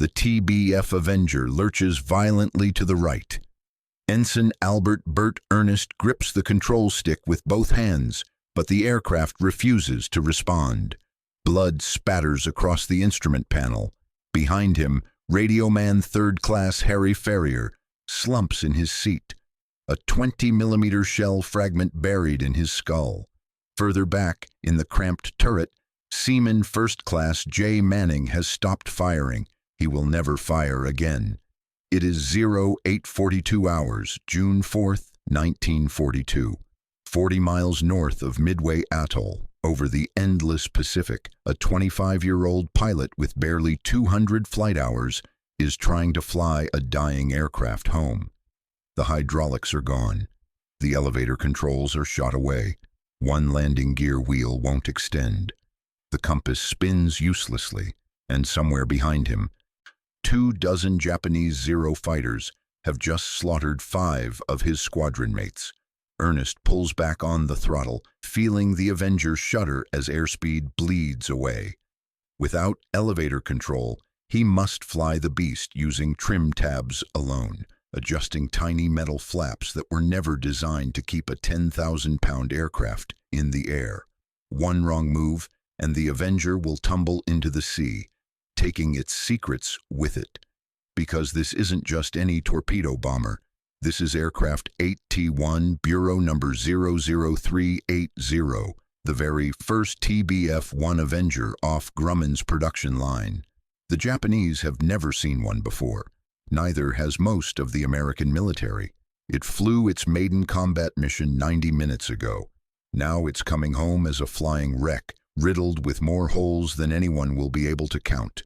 The TBF Avenger lurches violently to the right. Ensign Bert Earnest grips the control stick with both hands, but the aircraft refuses to respond. Blood spatters across the instrument panel. Behind him, Radioman Third Class Harry Ferrier slumps in his seat, a 20-millimeter shell fragment buried in his skull. Further back, in the cramped turret, Seaman First Class J. Manning has stopped firing. He will never fire again. It is 0842 hours, June 4th, 1942. 40 miles north of Midway Atoll, over the endless Pacific, a 25-year-old pilot with barely 200 flight hours is trying to fly a dying aircraft home. The hydraulics are gone. The elevator controls are shot away. One landing gear wheel won't extend. The compass spins uselessly, and somewhere behind him, 24 Japanese Zero fighters have just slaughtered 5 of his squadron mates. Earnest pulls back on the throttle, feeling the Avenger shudder as airspeed bleeds away. Without elevator control, he must fly the beast using trim tabs alone, adjusting tiny metal flaps that were never designed to keep a 10,000-pound aircraft in the air. One wrong move, and the Avenger will tumble into the sea, taking its secrets with it. Because this isn't just any torpedo bomber. This is aircraft 8T1, Bureau number 00380, the very first TBF-1 Avenger off Grumman's production line. The Japanese have never seen one before. Neither has most of the American military. It flew its maiden combat mission 90 minutes ago. Now it's coming home as a flying wreck, riddled with more holes than anyone will be able to count.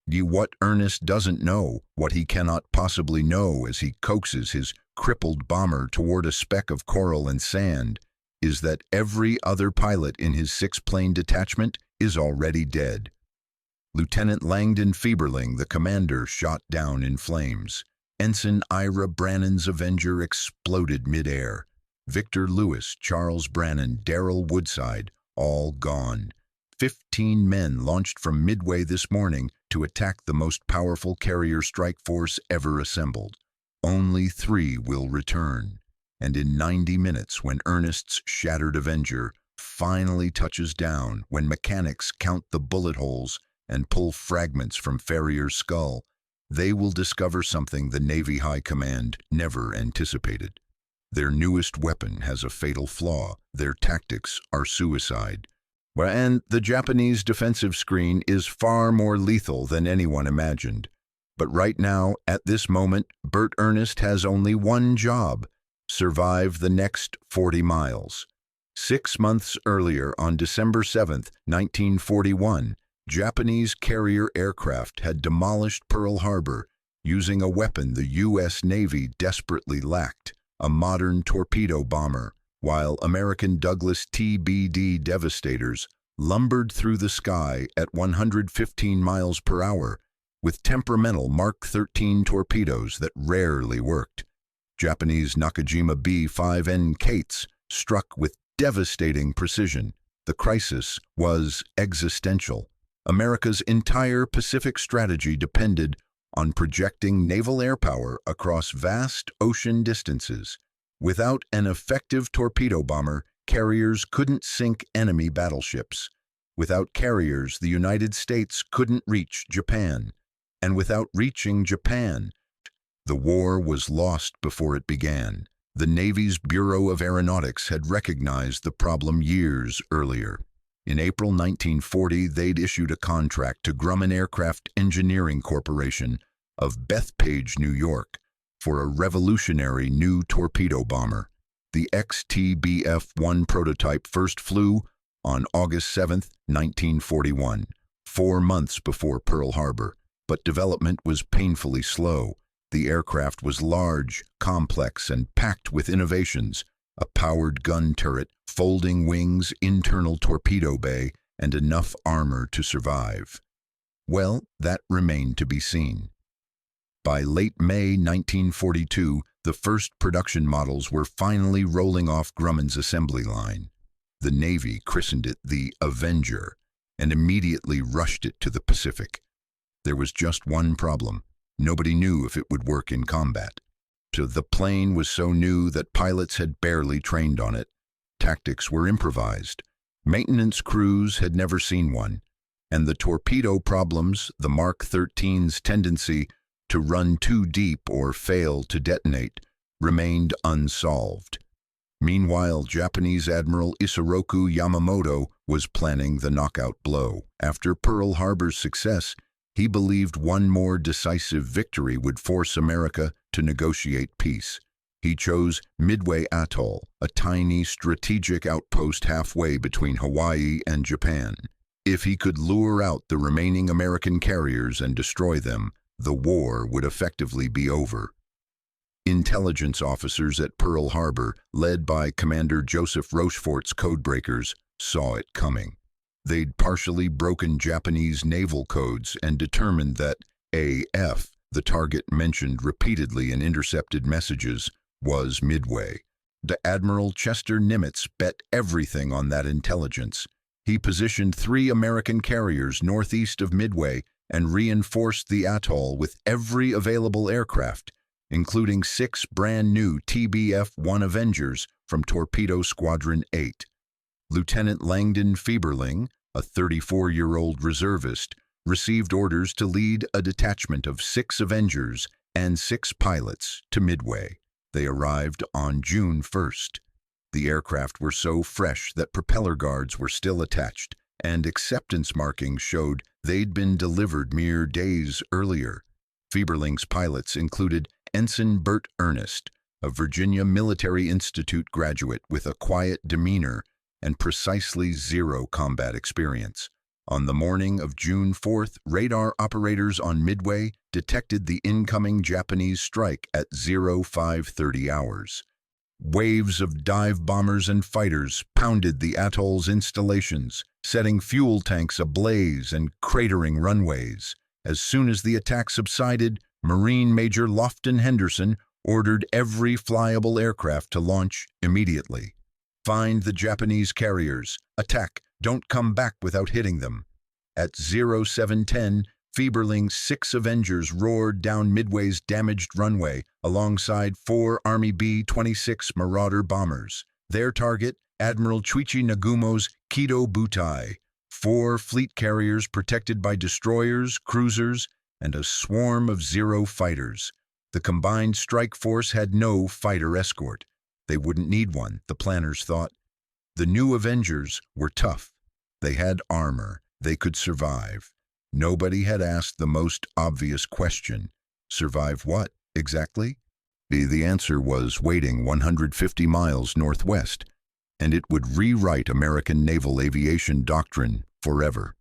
What Earnest doesn't know, what he cannot possibly know as he coaxes his crippled bomber toward a speck of coral and sand, is that every other pilot in his 6-plane detachment is already dead. Lieutenant Langdon Fieberling, the commander, shot down in flames. Ensign Ira Brannan's Avenger exploded midair. Victor Lewis, Charles Brannan, Darrell Woodside, all gone. 15 men launched from Midway this morning to attack the most powerful carrier strike force ever assembled. Only 3 will return. And in 90 minutes, when Earnest's shattered Avenger finally touches down, when mechanics count the bullet holes and pull fragments from Ferrier's skull, they will discover something the Navy High Command never anticipated. Their newest weapon has a fatal flaw. Their tactics are suicide. And the Japanese defensive screen is far more lethal than anyone imagined. But right now, at this moment, Bert Earnest has only one job: survive the next 40 miles. 6 months earlier, on December 7th, 1941, Japanese carrier aircraft had demolished Pearl Harbor using a weapon the U.S. Navy desperately lacked, a modern torpedo bomber, while American Douglas TBD Devastators lumbered through the sky at 115 miles per hour with temperamental Mark 13 torpedoes that rarely worked. Japanese Nakajima B-5N Kates struck with devastating precision. The crisis was existential. America's entire Pacific strategy depended on projecting naval air power across vast ocean distances. Without an effective torpedo bomber, carriers couldn't sink enemy battleships. Without carriers, the United States couldn't reach Japan. And without reaching Japan, the war was lost before it began. The Navy's Bureau of Aeronautics had recognized the problem years earlier. In April 1940, they'd issued a contract to Grumman Aircraft Engineering Corporation of Bethpage, New York, for a revolutionary new torpedo bomber. The XTBF-1 prototype first flew on August 7, 1941, 4 months before Pearl Harbor, but development was painfully slow. The aircraft was large, complex, and packed with innovations: a powered gun turret, folding wings, internal torpedo bay, and enough armor to survive. Well, that remained to be seen. By late May 1942, the first production models were finally rolling off Grumman's assembly line. The Navy christened it the Avenger and immediately rushed it to the Pacific. There was just one problem. Nobody knew if it would work in combat. So the plane was so new that pilots had barely trained on it. Tactics were improvised. Maintenance crews had never seen one. And the torpedo problems, the Mark 13's tendency to run too deep or fail to detonate, remained unsolved. Meanwhile, Japanese Admiral Isoroku Yamamoto was planning the knockout blow. After Pearl Harbor's success, he believed one more decisive victory would force America to negotiate peace. He chose Midway Atoll, a tiny strategic outpost halfway between Hawaii and Japan. If he could lure out the remaining American carriers and destroy them, the war would effectively be over. Intelligence officers at Pearl Harbor, led by Commander Joseph Rochefort's codebreakers, saw it coming. They'd partially broken Japanese naval codes and determined that AF, the target mentioned repeatedly in intercepted messages, was Midway. Admiral Chester Nimitz bet everything on that intelligence. He positioned 3 American carriers northeast of Midway and reinforced the atoll with every available aircraft, including 6 brand-new TBF Avengers from Torpedo Squadron 8. Lieutenant Langdon Fieberling, a 34-year-old reservist, received orders to lead a detachment of 6 Avengers and 6 pilots to Midway. They arrived on June 1st. The aircraft were so fresh that propeller guards were still attached, and acceptance markings showed they'd been delivered mere days earlier. Fieberling's pilots included Ensign Bert Earnest, a Virginia Military Institute graduate with a quiet demeanor and precisely 0 combat experience. On the morning of June 4th, radar operators on Midway detected the incoming Japanese strike at 0530 hours. Waves of dive bombers and fighters pounded the atoll's installations, setting fuel tanks ablaze and cratering runways. As soon as the attack subsided, Marine Major Lofton Henderson ordered every flyable aircraft to launch immediately. Find the Japanese carriers. Attack. Don't come back without hitting them. At 0710, Fieberling's 6 Avengers roared down Midway's damaged runway alongside 4 Army B-26 Marauder bombers. Their target, Admiral Chuichi Nagumo's Kido Butai. 4 fleet carriers protected by destroyers, cruisers, and a swarm of 0 fighters. The combined strike force had no fighter escort. They wouldn't need one, the planners thought. The new Avengers were tough. They had armor. They could survive. Nobody had asked the most obvious question. Survive what, exactly? The answer was waiting 150 miles northwest, and it would rewrite American naval aviation doctrine forever.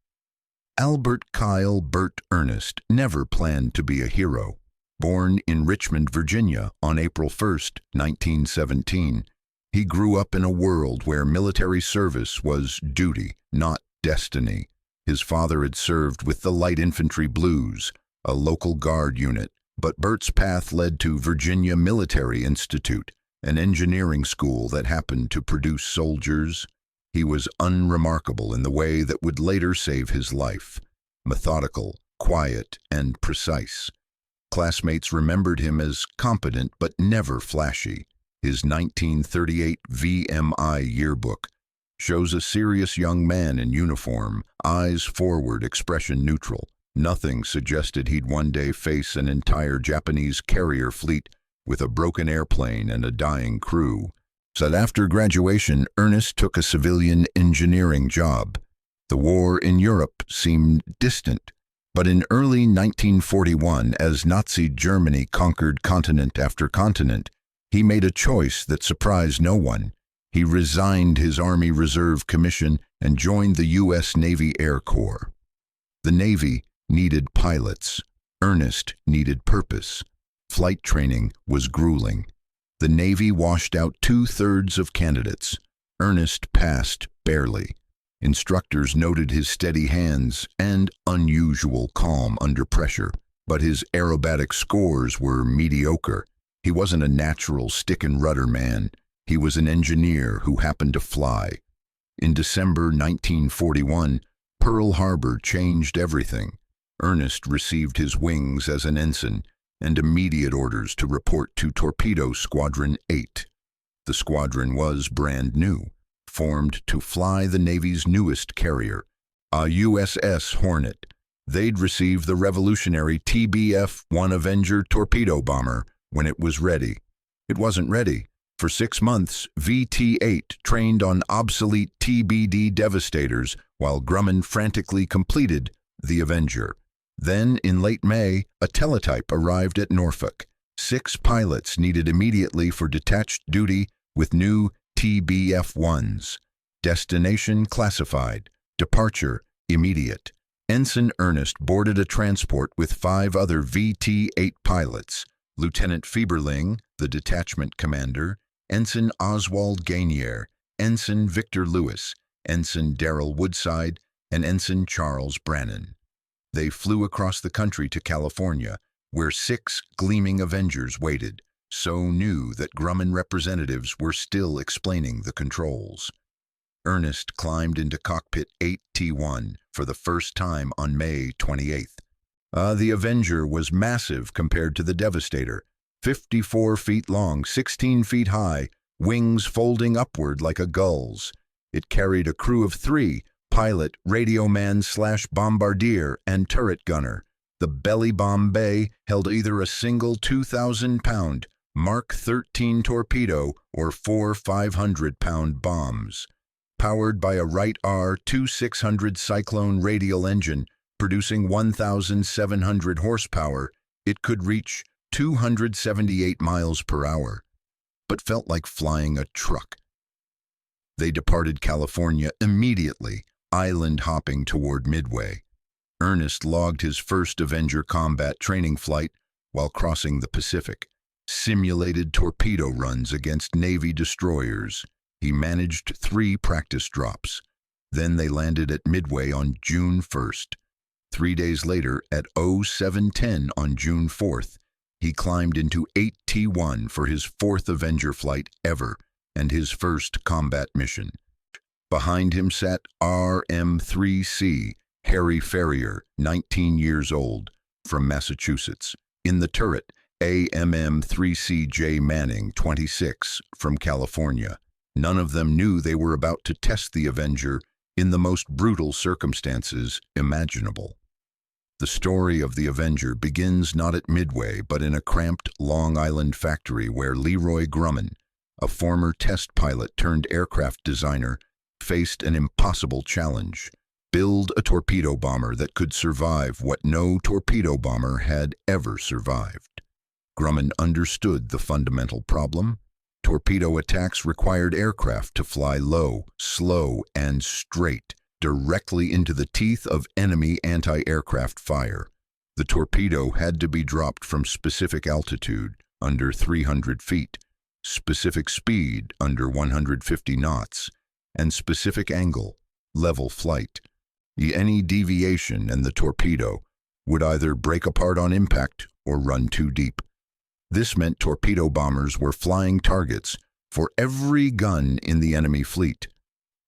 Albert Kyle Bert Earnest never planned to be a hero. Born in Richmond, Virginia on April 1, 1917, he grew up in a world where military service was duty, not destiny. His father had served with the Light Infantry Blues, a local guard unit, but Bert's path led to Virginia Military Institute, an engineering school that happened to produce soldiers. He was unremarkable in the way that would later save his life. Methodical, quiet, and precise. Classmates remembered him as competent but never flashy. His 1938 VMI yearbook shows a serious young man in uniform, eyes forward, expression neutral. Nothing suggested he'd one day face an entire Japanese carrier fleet with a broken airplane and a dying crew. So after graduation, Earnest took a civilian engineering job. The war in Europe seemed distant, but in early 1941, as Nazi Germany conquered continent after continent, he made a choice that surprised no one. He resigned his Army Reserve commission and joined the U.S. Navy Air Corps. The Navy needed pilots. Earnest needed purpose. Flight training was grueling. The Navy washed out 2/3 of candidates. Earnest passed barely. Instructors noted his steady hands and unusual calm under pressure, but his aerobatic scores were mediocre. He wasn't a natural stick-and-rudder man. He was an engineer who happened to fly. In December 1941, Pearl Harbor changed everything. Earnest received his wings as an ensign and immediate orders to report to Torpedo Squadron 8. The squadron was brand new, formed to fly the Navy's newest carrier, a USS Hornet. They'd receive the revolutionary TBF Avenger torpedo bomber when it was ready. It wasn't ready. For 6 months, VT-8 trained on obsolete TBD Devastators while Grumman frantically completed the Avenger. Then, in late May, a teletype arrived at Norfolk. 6 pilots needed immediately for detached duty with new TBF-1s. Destination classified. Departure immediate. Ensign Earnest boarded a transport with 5 other VT-8 pilots. Lieutenant Fieberling, the detachment commander, Ensign Oswald Gainier, Ensign Victor Lewis, Ensign Darrell Woodside, and Ensign Charles Brannan. They flew across the country to California, where 6 gleaming Avengers waited, so new that Grumman representatives were still explaining the controls. Earnest climbed into cockpit 8T1 for the first time on May 28th. The Avenger was massive compared to the Devastator, 54 feet long, 16 feet high, wings folding upward like a gull's. It carried a crew of 3, pilot, radio man/bombardier, and turret gunner. The belly bomb bay held either a single 2,000-pound Mark 13 torpedo or 4 500-pound bombs. Powered by a Wright R-2600 Cyclone radial engine, producing 1,700 horsepower, it could reach 278 miles per hour, but felt like flying a truck. They departed California immediately, island hopping toward Midway. Earnest logged his first Avenger combat training flight while crossing the Pacific. Simulated torpedo runs against Navy destroyers. He managed 3 practice drops. Then they landed at Midway on June 1st. 3 days later, at 0710 on June 4th, he climbed into 8T1 for his 4th Avenger flight ever and his first combat mission. Behind him sat RM-3C, Harry Ferrier, 19 years old, from Massachusetts. In the turret, AMM-3C J Manning, 26, from California. None of them knew they were about to test the Avenger in the most brutal circumstances imaginable. The story of the Avenger begins not at Midway, but in a cramped Long Island factory where Leroy Grumman, a former test pilot turned aircraft designer, faced an impossible challenge: build a torpedo bomber that could survive what no torpedo bomber had ever survived. Grumman understood the fundamental problem. Torpedo attacks required aircraft to fly low, slow, and straight, directly into the teeth of enemy anti-aircraft fire. The torpedo had to be dropped from specific altitude, under 300 feet, specific speed, under 150 knots, and specific angle, level flight. Any deviation and the torpedo would either break apart on impact or run too deep. This meant torpedo bombers were flying targets for every gun in the enemy fleet.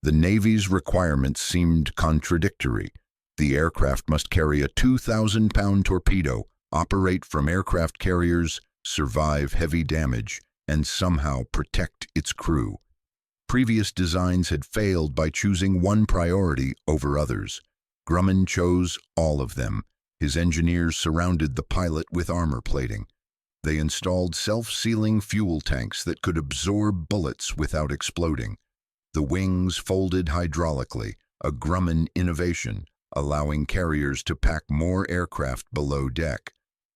The Navy's requirements seemed contradictory. The aircraft must carry a 2,000-pound torpedo, operate from aircraft carriers, survive heavy damage, and somehow protect its crew. Previous designs had failed by choosing one priority over others. Grumman chose all of them. His engineers surrounded the pilot with armor plating. They installed self-sealing fuel tanks that could absorb bullets without exploding. The wings folded hydraulically, a Grumman innovation, allowing carriers to pack more aircraft below deck.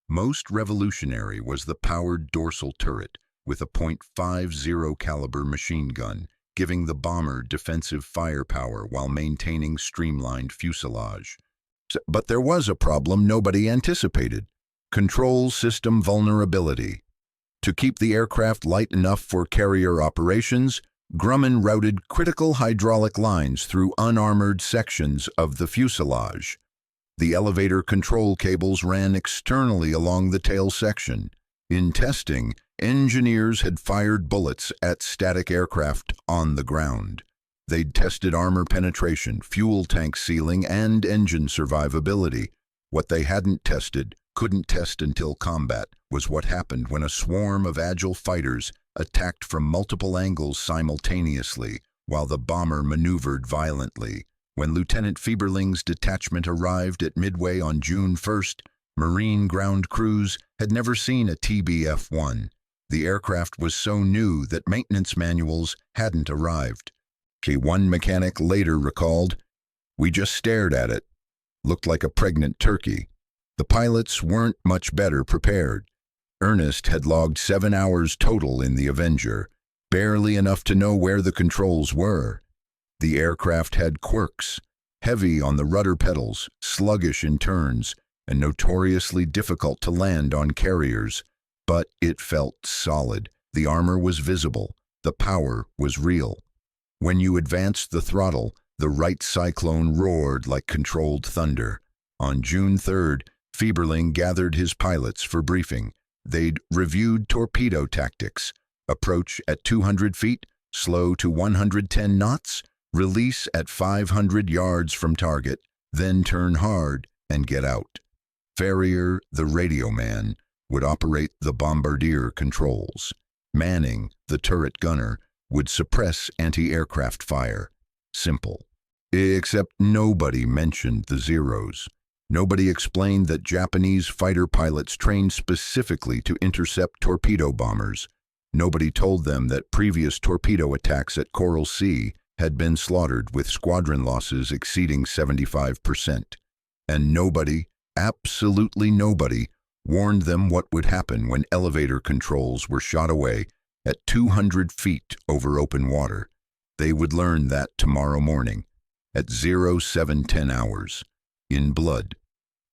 Most revolutionary was the powered dorsal turret with a .50 caliber machine gun, giving the bomber defensive firepower while maintaining streamlined fuselage. But there was a problem nobody anticipated: control system vulnerability. To keep the aircraft light enough for carrier operations, Grumman routed critical hydraulic lines through unarmored sections of the fuselage. The elevator control cables ran externally along the tail section. In testing, engineers had fired bullets at static aircraft on the ground. They'd tested armor penetration, fuel tank sealing, and engine survivability. What they hadn't tested, couldn't test until combat, was what happened when a swarm of agile fighters attacked from multiple angles simultaneously while the bomber maneuvered violently. When Lieutenant Fieberling's detachment arrived at Midway on June 1st, Marine ground crews had never seen a TBF-1. The aircraft was so new that maintenance manuals hadn't arrived. One mechanic later recalled, "We just stared at it. Looked like a pregnant turkey." The pilots weren't much better prepared. Earnest had logged 7 hours total in the Avenger, barely enough to know where the controls were. The aircraft had quirks, heavy on the rudder pedals, sluggish in turns, and notoriously difficult to land on carriers. But it felt solid. The armor was visible. The power was real. When you advanced the throttle, the right cyclone roared like controlled thunder. On June 3rd, Fieberling gathered his pilots for briefing. They'd reviewed torpedo tactics: approach at 200 feet, slow to 110 knots, release at 500 yards from target, then turn hard and get out. Ferrier, the radio man, would operate the bombardier controls. Manning, the turret gunner, would suppress anti-aircraft fire. Simple. Except nobody mentioned the Zeros. Nobody explained that Japanese fighter pilots trained specifically to intercept torpedo bombers. Nobody told them that previous torpedo attacks at Coral Sea had been slaughtered with squadron losses exceeding 75%. And nobody, absolutely nobody, warned them what would happen when elevator controls were shot away at 200 feet over open water. They would learn that tomorrow morning at 0710 hours, in blood.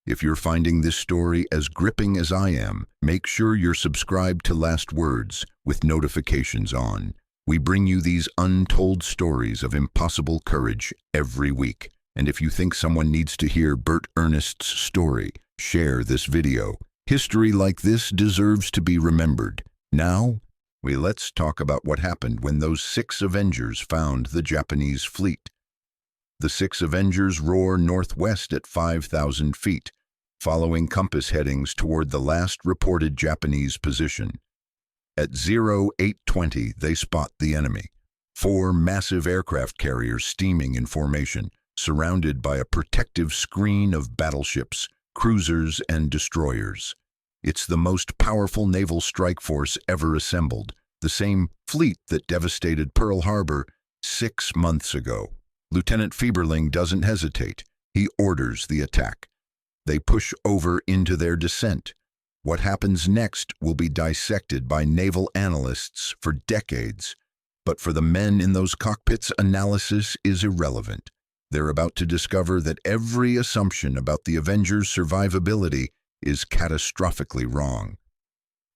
If you're finding this story as gripping as I am, make sure you're subscribed to Last Words with notifications on. We bring you these untold stories of impossible courage every week. And if you think someone needs to hear Bert Earnest's story, share this video. History like this deserves to be remembered. Now, let's talk about what happened when those 6 Avengers found the Japanese fleet. The 6 Avengers roar northwest at 5,000 feet, following compass headings toward the last reported Japanese position. At 0820, they spot the enemy. 4 massive aircraft carriers steaming in formation, surrounded by a protective screen of battleships, cruisers, and destroyers. It's the most powerful naval strike force ever assembled, the same fleet that devastated Pearl Harbor 6 months ago. Lieutenant Fieberling doesn't hesitate. He orders the attack. They push over into their descent. What happens next will be dissected by naval analysts for decades. But for the men in those cockpits, analysis is irrelevant. They're about to discover that every assumption about the Avengers' survivability is catastrophically wrong.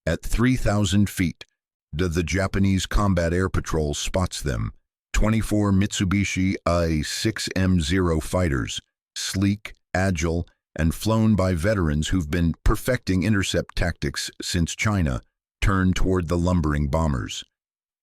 At 3,000 feet, the Japanese Combat Air Patrol spots them. 24 Mitsubishi I-6M0 fighters, sleek, agile, and flown by veterans who've been perfecting intercept tactics since China, turn toward the lumbering bombers.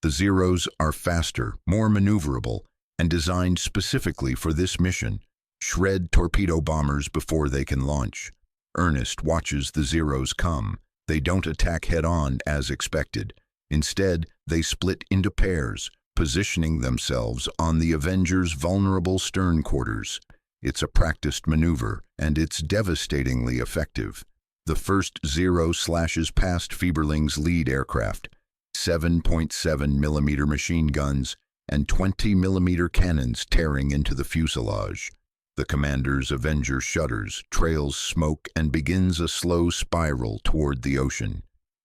The Zeros are faster, more maneuverable, and designed specifically for this mission: shred torpedo bombers before they can launch. Earnest watches the Zeros come. They don't attack head-on as expected. Instead, they split into pairs, positioning themselves on the Avenger's vulnerable stern quarters. It's a practiced maneuver, and it's devastatingly effective. The first Zero slashes past Fieberling's lead aircraft, 7.7mm machine guns and 20mm cannons tearing into the fuselage. The commander's Avenger shudders, trails smoke, and begins a slow spiral toward the ocean.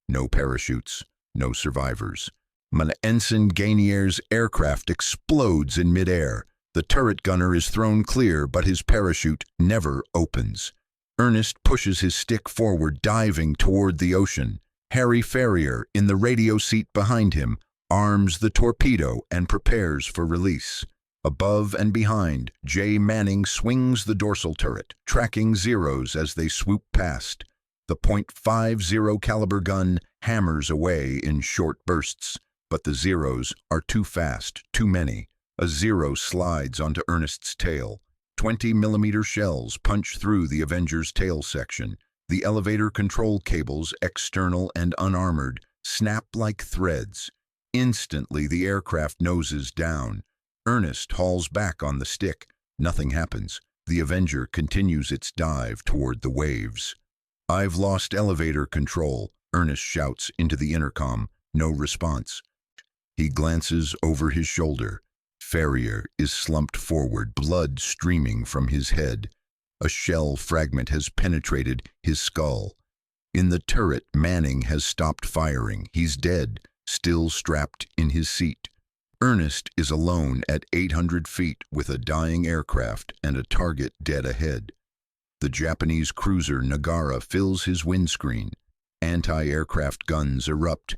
No parachutes, no survivors. Ensign Gainier's aircraft explodes in midair. The turret gunner is thrown clear, but his parachute never opens. Earnest pushes his stick forward, diving toward the ocean. Harry Ferrier, in the radio seat behind him, arms the torpedo and prepares for release. Above and behind, J. Manning swings the dorsal turret, tracking Zeros as they swoop past. The .50 caliber gun hammers away in short bursts, but the Zeros are too fast, too many. A Zero slides onto Earnest's tail. 20mm shells punch through the Avenger's tail section. The elevator control cables, external and unarmored, snap like threads. Instantly, the aircraft noses down. Earnest hauls back on the stick. Nothing happens. The Avenger continues its dive toward the waves. "I've lost elevator control," Earnest shouts into the intercom. No response. He glances over his shoulder. Ferrier is slumped forward, blood streaming from his head. A shell fragment has penetrated his skull. In the turret, Manning has stopped firing. He's dead, still strapped in his seat. Earnest is alone at 800 feet with a dying aircraft and a target dead ahead. The Japanese cruiser Nagara fills his windscreen. Anti-aircraft guns erupt.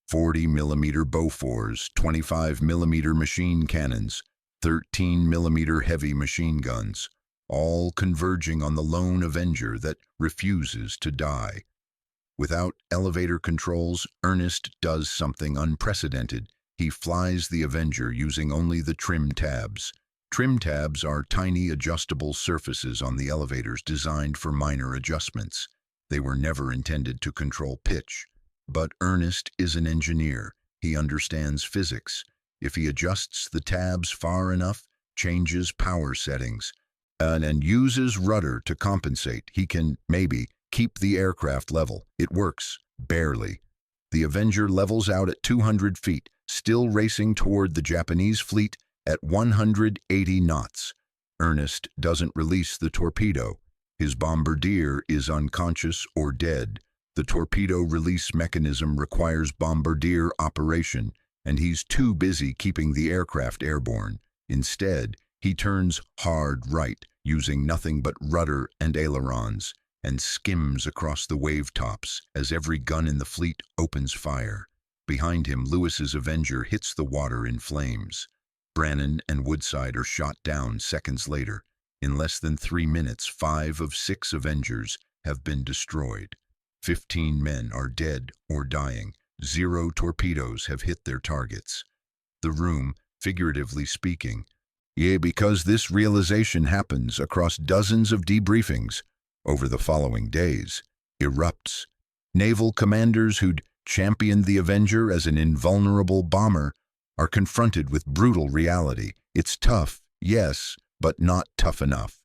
40mm Bofors, 25mm machine cannons, 13mm heavy machine guns, all converging on the lone Avenger that refuses to die. Without elevator controls, Earnest does something unprecedented. He flies the Avenger using only the trim tabs. Trim tabs are tiny adjustable surfaces on the elevators designed for minor adjustments. They were never intended to control pitch. But Earnest is an engineer. He understands physics. If he adjusts the tabs far enough, changes power settings, and uses rudder to compensate, he can, maybe, keep the aircraft level. It works. Barely. The Avenger levels out at 200 feet, still racing toward the Japanese fleet at 180 knots. Earnest doesn't release the torpedo. His bombardier is unconscious or dead. The torpedo release mechanism requires bombardier operation, and he's too busy keeping the aircraft airborne. Instead, he turns hard right, using nothing but rudder and ailerons, and skims across the wave tops as every gun in the fleet opens fire. Behind him, Lewis's Avenger hits the water in flames. Brannan and Woodside are shot down seconds later. In less than 3 minutes, 5 of 6 Avengers have been destroyed. 15 men are dead or dying. 0 torpedoes have hit their targets. The room, figuratively speaking, because this realization happens across dozens of debriefings over the following days, erupts. Naval commanders who'd championed the Avenger as an invulnerable bomber are confronted with brutal reality. It's tough, yes, but not tough enough.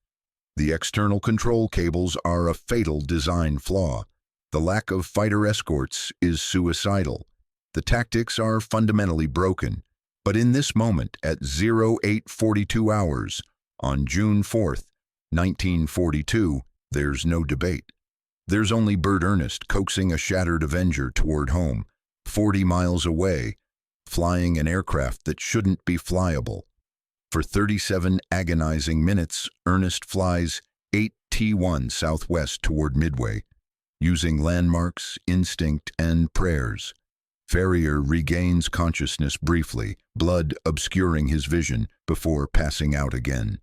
The external control cables are a fatal design flaw. The lack of fighter escorts is suicidal. The tactics are fundamentally broken. But in this moment, at 0842 hours, on June 4th, 1942, there's no debate. There's only Bert Earnest coaxing a shattered Avenger toward home, 40 miles away, flying an aircraft that shouldn't be flyable. For 37 agonizing minutes, Earnest flies 8T1 southwest toward Midway, using landmarks, instinct, and prayers. Ferrier regains consciousness briefly, blood obscuring his vision, before passing out again.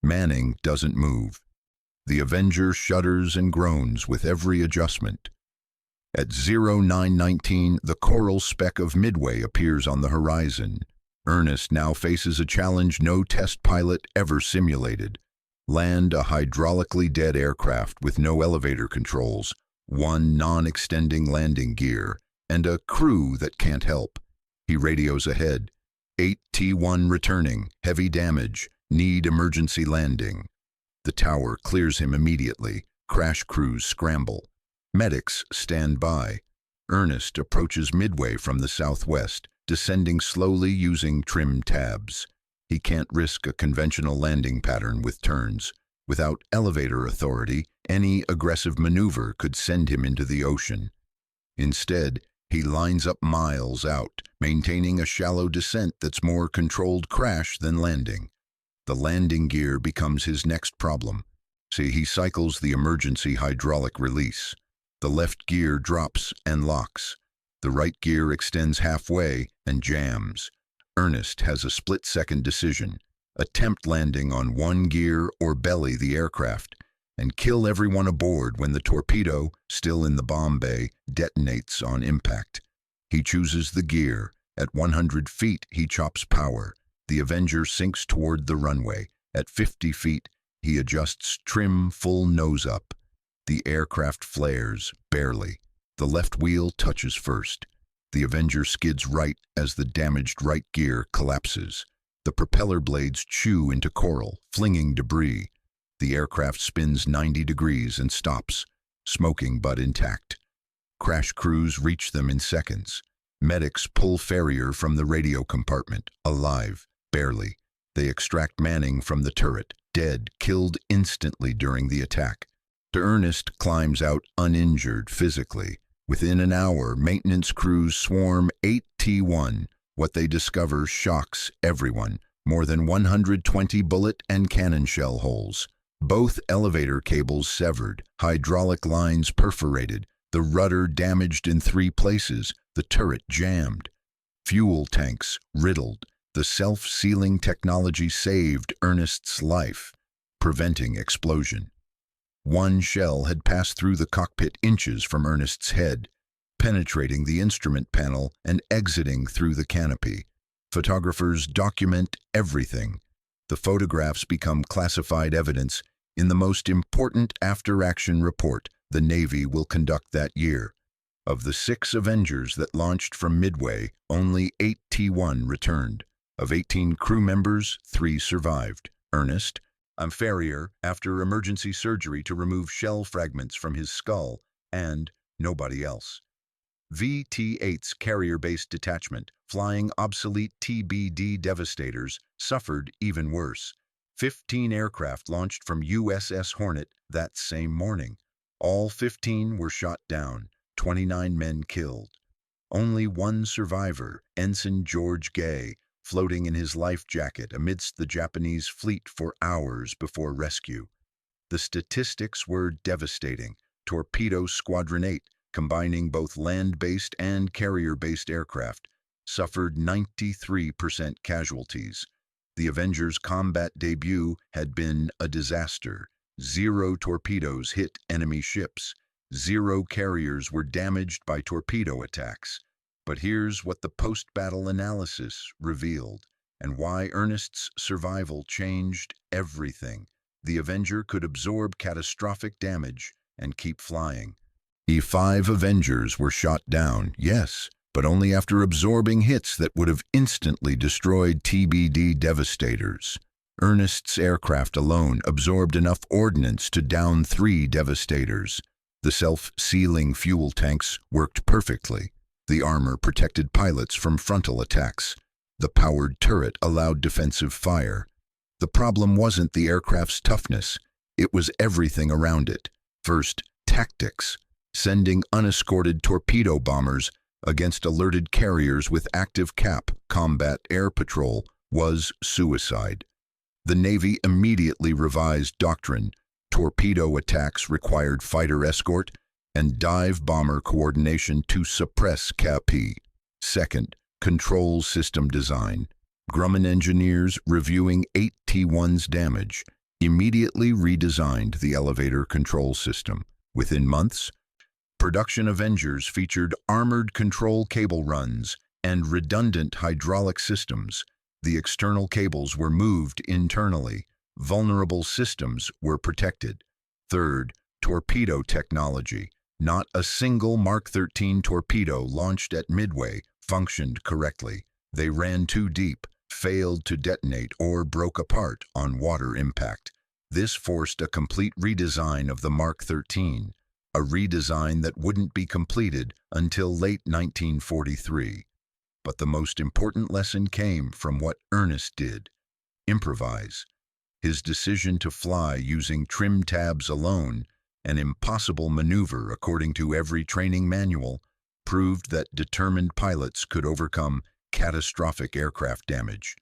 Manning doesn't move. The Avenger shudders and groans with every adjustment. At 0919, the coral speck of Midway appears on the horizon. Earnest now faces a challenge no test pilot ever simulated. Land a hydraulically dead aircraft with no elevator controls, 1 non-extending landing gear, and a crew that can't help. He radios ahead. 8T1 returning, heavy damage, need emergency landing. The tower clears him immediately. Crash crews scramble. Medics stand by. Earnest approaches Midway from the southwest, descending slowly using trim tabs. He can't risk a conventional landing pattern with turns. Without elevator authority, any aggressive maneuver could send him into the ocean. Instead, he lines up miles out, maintaining a shallow descent that's more controlled crash than landing. The landing gear becomes his next problem. He cycles the emergency hydraulic release. The left gear drops and locks. The right gear extends halfway and jams. Earnest has a split-second decision. Attempt landing on 1 gear or belly the aircraft, and kill everyone aboard when the torpedo, still in the bomb bay, detonates on impact. He chooses the gear. At 100 feet, he chops power. The Avenger sinks toward the runway. At 50 feet, he adjusts trim full nose up. The aircraft flares, barely. The left wheel touches first. The Avenger skids right as the damaged right gear collapses. The propeller blades chew into coral, flinging debris. The aircraft spins 90 degrees and stops, smoking but intact. Crash crews reach them in seconds. Medics pull Farrier from the radio compartment, alive, barely. They extract Manning from the turret, dead, killed instantly during the attack. Earnest climbs out uninjured physically. Within an hour, maintenance crews swarm 8 T-1. What they discover shocks everyone. More than 120 bullet and cannon shell holes. Both elevator cables severed, hydraulic lines perforated, the rudder damaged in 3 places, the turret jammed. Fuel tanks riddled. The self-sealing technology saved Earnest's life, preventing explosion. One shell had passed through the cockpit inches from Earnest's head, penetrating the instrument panel and exiting through the canopy. Photographers document everything. The photographs become classified evidence in the most important after-action report the Navy will conduct that year. Of the 6 Avengers that launched from Midway, only 8 T-1 returned. Of 18 crew members, 3 survived. Earnest, Farrier, after emergency surgery to remove shell fragments from his skull, and nobody else. VT-8's carrier-based detachment, flying obsolete TBD Devastators, suffered even worse. 15 aircraft launched from USS Hornet that same morning. All 15 were shot down, 29 men killed. Only one survivor, Ensign George Gay, floating in his life jacket amidst the Japanese fleet for hours before rescue. The statistics were devastating. Torpedo Squadron 8, combining both land-based and carrier-based aircraft, suffered 93% casualties. The Avenger's combat debut had been a disaster. 0 torpedoes hit enemy ships. 0 carriers were damaged by torpedo attacks. But here's what the post-battle analysis revealed, and why Earnest's survival changed everything. The Avenger could absorb catastrophic damage and keep flying. The 5 Avengers were shot down, yes, but only after absorbing hits that would have instantly destroyed TBD Devastators. Earnest's aircraft alone absorbed enough ordnance to down 3 Devastators. The self-sealing fuel tanks worked perfectly. The armor protected pilots from frontal attacks. The powered turret allowed defensive fire. The problem wasn't the aircraft's toughness. It was everything around it. First, tactics. Sending unescorted torpedo bombers against alerted carriers with active CAP, combat air patrol, was suicide. The Navy immediately revised doctrine. Torpedo attacks required fighter escort and dive bomber coordination to suppress CAP. Second, control system design. Grumman engineers, reviewing 8 T-1's damage, immediately redesigned the elevator control system. Within months, production Avengers featured armored control cable runs and redundant hydraulic systems. The external cables were moved internally. Vulnerable systems were protected. Third, torpedo technology. Not a single Mark 13 torpedo launched at Midway functioned correctly. They ran too deep, failed to detonate, or broke apart on water impact. This forced a complete redesign of the Mark 13, a redesign that wouldn't be completed until late 1943. But the most important lesson came from what Earnest did: improvise. His decision to fly using trim tabs alone, an impossible maneuver according to every training manual, proved that determined pilots could overcome catastrophic aircraft damage.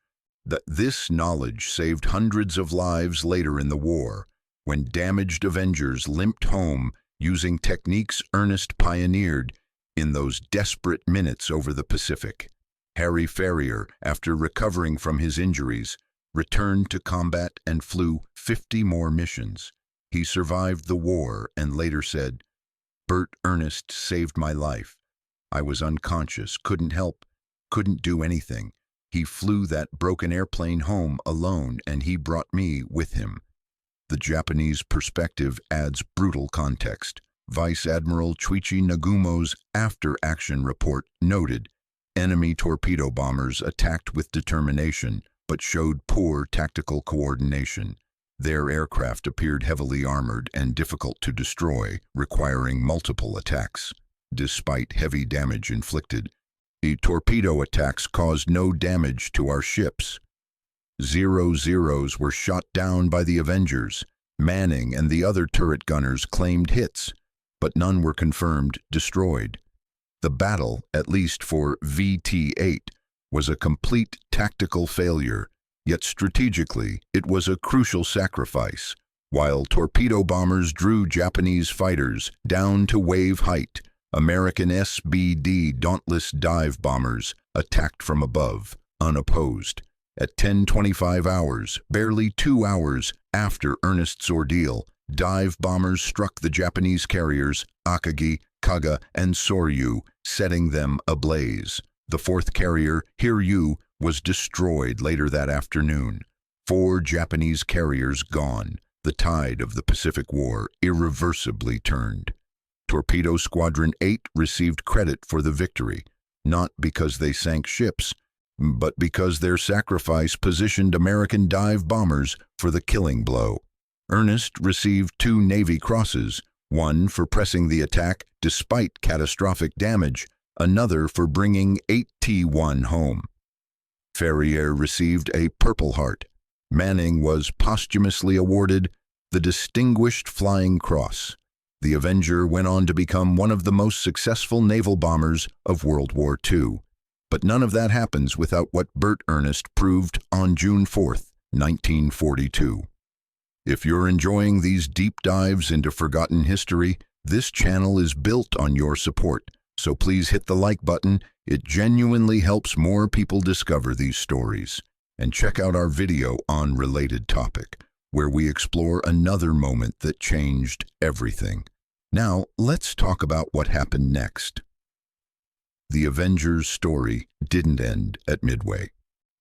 This knowledge saved hundreds of lives later in the war, when damaged Avengers limped home using techniques Earnest pioneered in those desperate minutes over the Pacific. Harry Farrier, after recovering from his injuries, returned to combat and flew 50 more missions. He survived the war and later said, "Bert Earnest saved my life. I was unconscious, couldn't help, couldn't do anything, He flew that broken airplane home alone, and he brought me with him. The Japanese perspective adds brutal context. Vice Admiral Chuichi Nagumo's after-action report noted, enemy torpedo bombers attacked with determination, but showed poor tactical coordination. Their aircraft appeared heavily armored and difficult to destroy, requiring multiple attacks. Despite heavy damage inflicted, the torpedo attacks caused no damage to our ships. 0-0s were shot down by the Avengers. Manning and the other turret gunners claimed hits, but none were confirmed destroyed. The battle, at least for VT-8, was a complete tactical failure, yet strategically it was a crucial sacrifice. While torpedo bombers drew Japanese fighters down to wave height, American SBD Dauntless dive bombers attacked from above, unopposed. At 10:25 hours, barely 2 hours after Earnest's ordeal, dive bombers struck the Japanese carriers Akagi, Kaga, and Soryu, setting them ablaze. The fourth carrier, Hiryu, was destroyed later that afternoon. 4 Japanese carriers gone. The tide of the Pacific War irreversibly turned. Torpedo Squadron 8 received credit for the victory, not because they sank ships, but because their sacrifice positioned American dive bombers for the killing blow. Earnest received 2 Navy Crosses, one for pressing the attack despite catastrophic damage, another for bringing 8T1 home. Ferrier received a Purple Heart. Manning was posthumously awarded the Distinguished Flying Cross. The Avenger went on to become one of the most successful naval bombers of World War II. But none of that happens without what Bert Earnest proved on June 4, 1942. If you're enjoying these deep dives into forgotten history, this channel is built on your support, so please hit the like button. It genuinely helps more people discover these stories. And check out our video on related topic, where we explore another moment that changed everything. Now, let's talk about what happened next. The Avengers' story didn't end at Midway.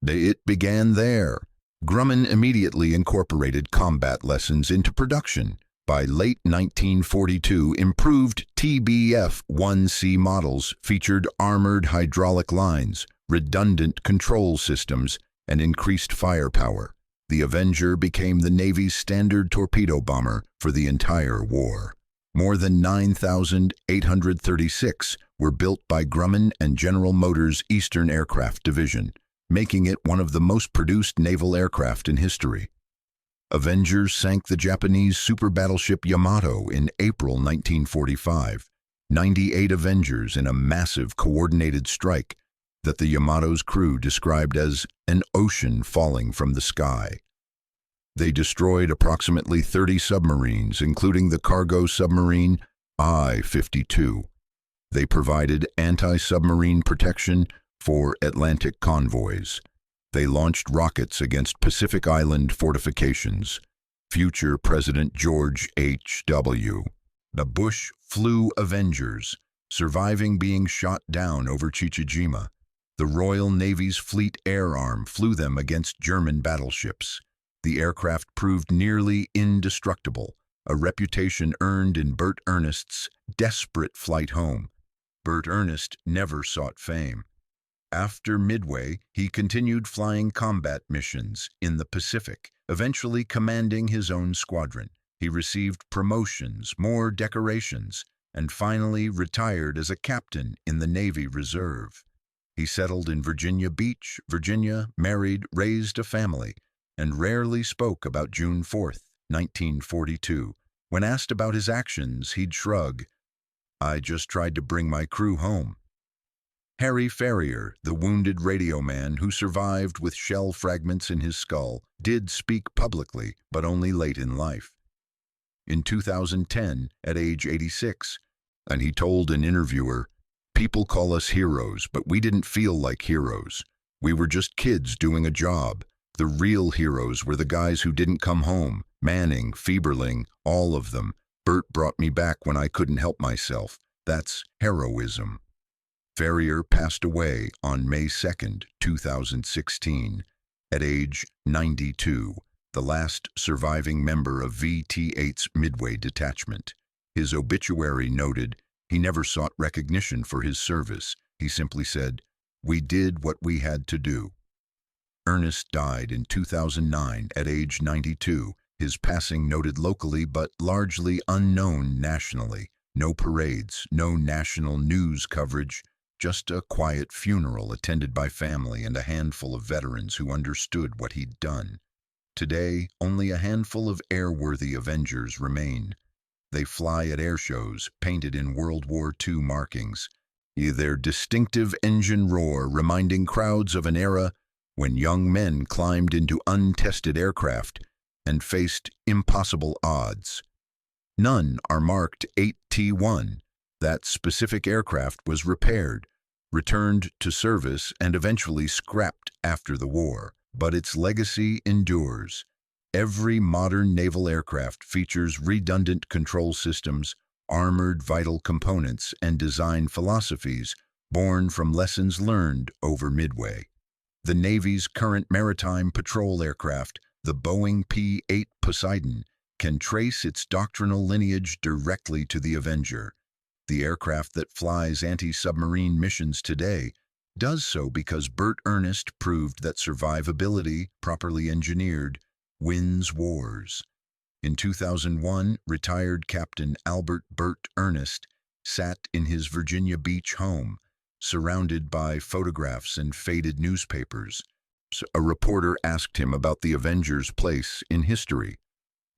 It began there. Grumman immediately incorporated combat lessons into production. By late 1942, improved TBF Avenger models featured armored hydraulic lines, redundant control systems, and increased firepower. The Avenger became the Navy's standard torpedo bomber for the entire war. More than 9,836 were built by Grumman and General Motors' Eastern Aircraft Division, making it one of the most produced naval aircraft in history. Avengers sank the Japanese super battleship Yamato in April 1945, 98 Avengers in a massive coordinated strike that the Yamato's crew described as an ocean falling from the sky. They destroyed approximately 30 submarines, including the cargo submarine I-52. They provided anti-submarine protection for Atlantic convoys. They launched rockets against Pacific Island fortifications. Future President George H.W. Bush flew Avengers, surviving being shot down over Chichijima. The Royal Navy's Fleet Air Arm flew them against German battleships. The aircraft proved nearly indestructible, a reputation earned in Bert Earnest's desperate flight home. Bert Earnest never sought fame. After Midway, he continued flying combat missions in the Pacific, eventually commanding his own squadron. He received promotions, more decorations, and finally retired as a captain in the Navy Reserve. He settled in Virginia Beach, Virginia, married, raised a family, and rarely spoke about June 4, 1942. When asked about his actions, he'd shrug, "I just tried to bring my crew home." Harry Ferrier, the wounded radio man who survived with shell fragments in his skull, did speak publicly, but only late in life. In 2010, at age 86, and he told an interviewer, "People call us heroes, but we didn't feel like heroes. We were just kids doing a job. The real heroes were the guys who didn't come home. Manning, Fieberling, all of them. Bert brought me back when I couldn't help myself. That's heroism." Ferrier passed away on May 2, 2016, at age 92, the last surviving member of VT-8's Midway detachment. His obituary noted, he never sought recognition for his service. He simply said, "We did what we had to do." Earnest died in 2009 at age 92, his passing noted locally but largely unknown nationally. No parades, no national news coverage, just a quiet funeral attended by family and a handful of veterans who understood what he'd done. Today, only a handful of airworthy Avengers remain. They fly at air shows, painted in World War II markings, their distinctive engine roar reminding crowds of an era when young men climbed into untested aircraft and faced impossible odds. None are marked 8T1. That specific aircraft was repaired, returned to service, and eventually scrapped after the war. But its legacy endures. Every modern naval aircraft features redundant control systems, armored vital components, and design philosophies born from lessons learned over Midway. The Navy's current maritime patrol aircraft, the Boeing P-8 Poseidon, can trace its doctrinal lineage directly to the Avenger. The aircraft that flies anti-submarine missions today does so because Bert Earnest proved that survivability, properly engineered, wins wars. In 2001, retired Captain Albert Bert Earnest sat in his Virginia Beach home, surrounded by photographs and faded newspapers. A reporter asked him about the Avenger's place in history.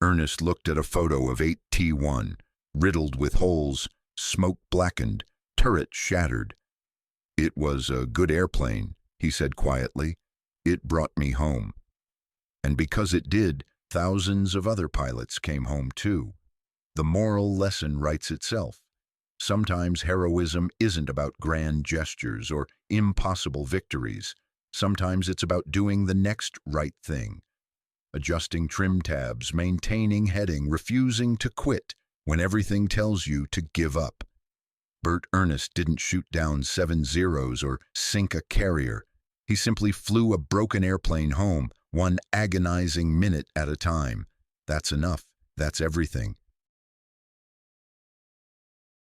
Earnest looked at a photo of 8T1, riddled with holes, smoke blackened, turret shattered. "It was a good airplane," he said quietly. "It brought me home." And because it did, thousands of other pilots came home too. The moral lesson writes itself. Sometimes heroism isn't about grand gestures or impossible victories. Sometimes it's about doing the next right thing. Adjusting trim tabs, maintaining heading, refusing to quit when everything tells you to give up. Bert Earnest didn't shoot down 7 Zeros or sink a carrier. He simply flew a broken airplane home, one agonizing minute at a time. That's enough. That's everything.